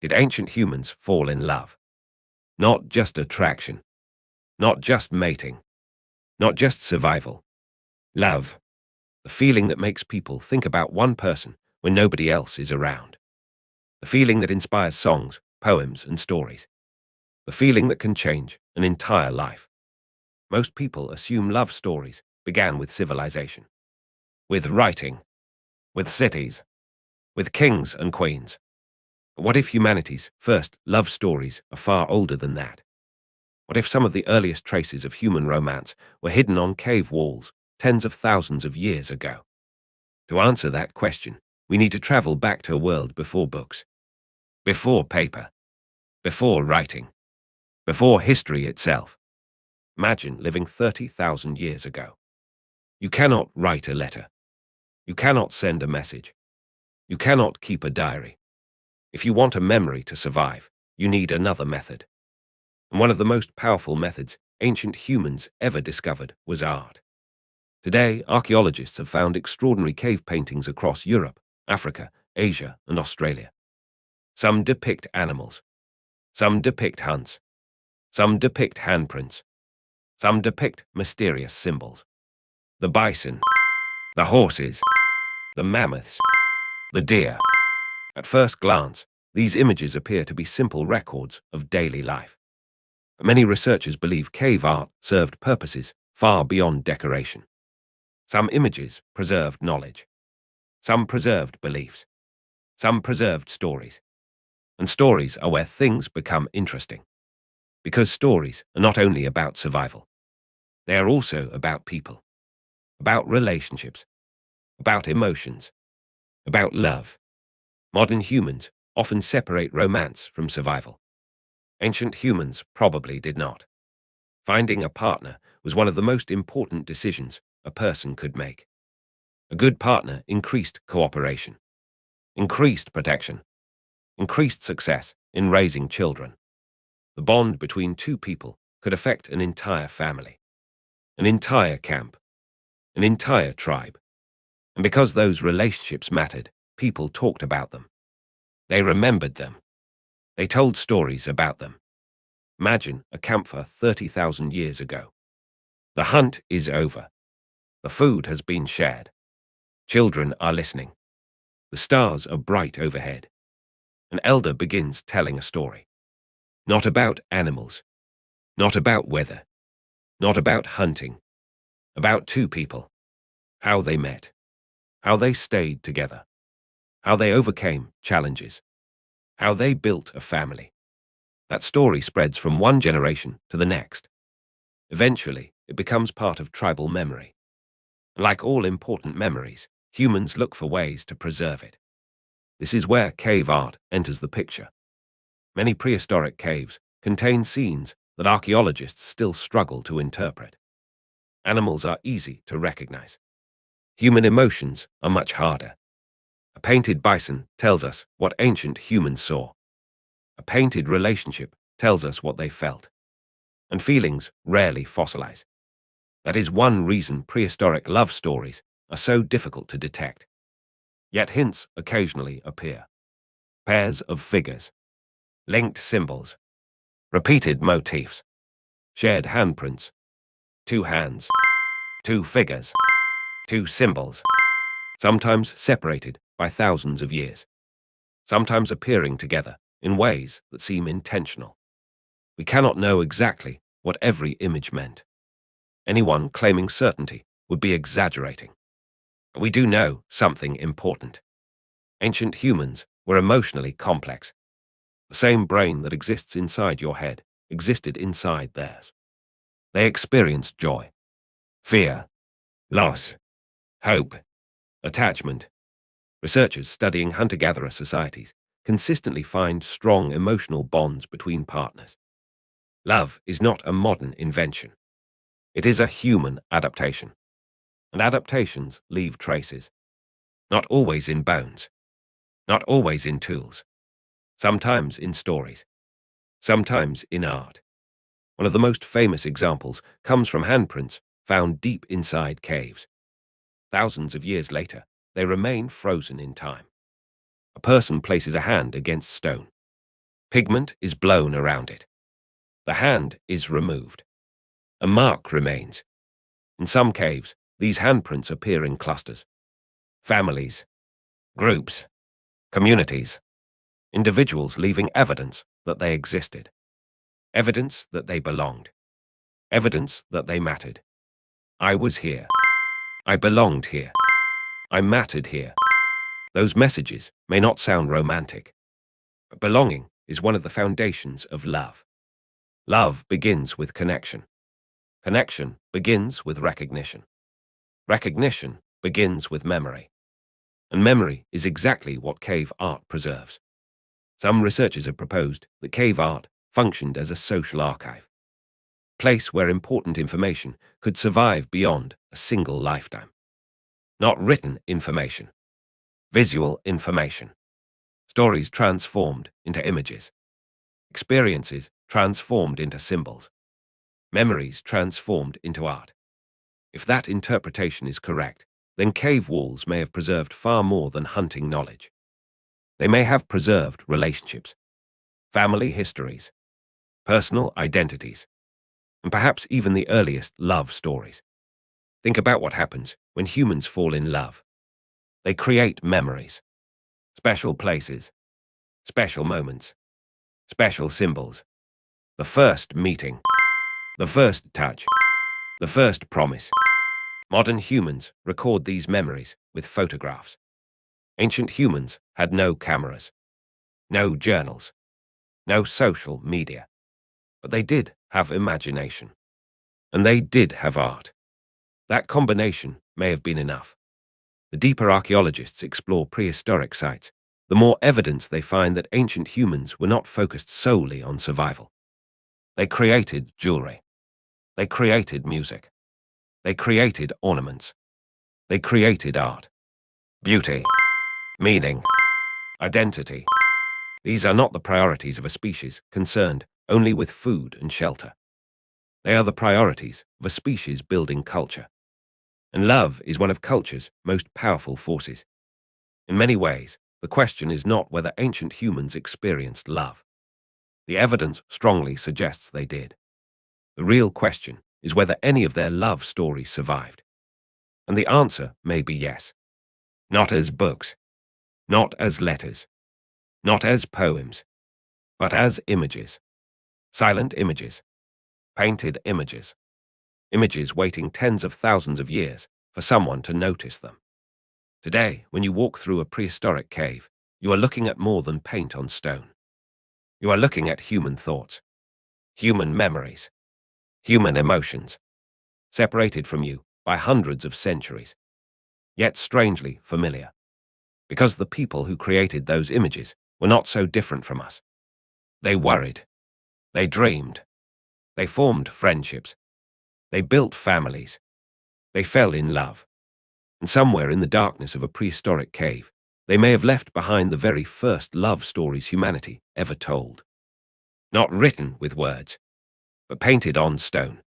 did ancient humans fall in love? Not just attraction, not just mating, not just survival. Love, the feeling that makes people think about one person when nobody else is around. The feeling that inspires songs, poems, and stories. The feeling that can change an entire life. Most people assume love stories began with civilization, with writing, with cities, with kings and queens. But what if humanity's first love stories are far older than that? What if some of the earliest traces of human romance were hidden on cave walls tens of thousands of years ago? To answer that question, we need to travel back to a world before books, before paper, before writing, before history itself. Imagine living 30,000 years ago. You cannot write a letter. You cannot send a message. You cannot keep a diary. If you want a memory to survive, you need another method. And one of the most powerful methods ancient humans ever discovered was art. Today, archaeologists have found extraordinary cave paintings across Europe, Africa, Asia, and Australia. Some depict animals. Some depict hunts. Some depict handprints. Some depict mysterious symbols. The bison, the horses, the mammoths, the deer. At first glance, these images appear to be simple records of daily life. But many researchers believe cave art served purposes far beyond decoration. Some images preserved knowledge. Some preserved beliefs. Some preserved stories. And stories are where things become interesting. Because stories are not only about survival. They are also about people, about relationships, about emotions, about love. Modern humans often separate romance from survival. Ancient humans probably did not. Finding a partner was one of the most important decisions a person could make. A good partner increased cooperation, increased protection, increased success in raising children. The bond between two people could affect an entire family, an entire camp, an entire tribe. And because those relationships mattered, people talked about them. They remembered them. They told stories about them. Imagine a campfire 30,000 years ago. The hunt is over. The food has been shared. Children are listening. The stars are bright overhead. An elder begins telling a story. Not about animals. Not about weather. Not about hunting. About two people. How they met. How they stayed together. How they overcame challenges. How they built a family. That story spreads from one generation to the next. Eventually, it becomes part of tribal memory. Like all important memories, humans look for ways to preserve it. This is where cave art enters the picture. Many prehistoric caves contain scenes that archaeologists still struggle to interpret. Animals are easy to recognize. Human emotions are much harder. A painted bison tells us what ancient humans saw. A painted relationship tells us what they felt. And feelings rarely fossilize. That is one reason prehistoric love stories are so difficult to detect. Yet hints occasionally appear. Pairs of figures, linked symbols, repeated motifs, shared handprints, two hands, two figures, two symbols, sometimes separated by thousands of years, sometimes appearing together in ways that seem intentional. We cannot know exactly what every image meant. Anyone claiming certainty would be exaggerating. But we do know something important. Ancient humans were emotionally complex. The same brain that exists inside your head existed inside theirs. They experienced joy, fear, loss, hope, attachment. Researchers studying hunter-gatherer societies consistently find strong emotional bonds between partners. Love is not a modern invention. It is a human adaptation. And adaptations leave traces. Not always in bones. Not always in tools. Sometimes in stories. Sometimes in art. One of the most famous examples comes from handprints found deep inside caves. Thousands of years later, they remain frozen in time. A person places a hand against stone. Pigment is blown around it. The hand is removed. A mark remains. In some caves, these handprints appear in clusters. Families, groups, communities, individuals leaving evidence that they existed. Evidence that they belonged. Evidence that they mattered. I was here. I belonged here. I mattered here. Those messages may not sound romantic, but belonging is one of the foundations of love. Love begins with connection. Connection begins with recognition. Recognition begins with memory. And memory is exactly what cave art preserves. Some researchers have proposed that cave art functioned as a social archive, a place where important information could survive beyond a single lifetime. Not written information, visual information. Stories transformed into images. Experiences transformed into symbols. Memories transformed into art. If that interpretation is correct, then cave walls may have preserved far more than hunting knowledge. They may have preserved relationships, family histories, personal identities, and perhaps even the earliest love stories. Think about what happens when humans fall in love. They create memories, special places, special moments, special symbols. The first meeting, the first touch, the first promise. Modern humans record these memories with photographs. Ancient humans had no cameras, no journals, no social media. But they did have imagination. And they did have art. That combination may have been enough. The deeper archaeologists explore prehistoric sites, the more evidence they find that ancient humans were not focused solely on survival. They created jewelry. They created music. They created ornaments. They created art. Beauty, meaning, identity. These are not the priorities of a species concerned only with food and shelter. They are the priorities of a species building culture. And love is one of culture's most powerful forces. In many ways, the question is not whether ancient humans experienced love. The evidence strongly suggests they did. The real question is whether any of their love stories survived. And the answer may be yes. Not as books, not as letters, not as poems, but as images. Silent images, painted images, images waiting tens of thousands of years for someone to notice them. Today, when you walk through a prehistoric cave, you are looking at more than paint on stone. You are looking at human thoughts, human memories, human emotions, separated from you by hundreds of centuries, yet strangely familiar, because the people who created those images were not so different from us. They worried, they dreamed, they formed friendships, they built families, they fell in love, and somewhere in the darkness of a prehistoric cave, they may have left behind the very first love stories humanity ever told. Not written with words, but painted on stone.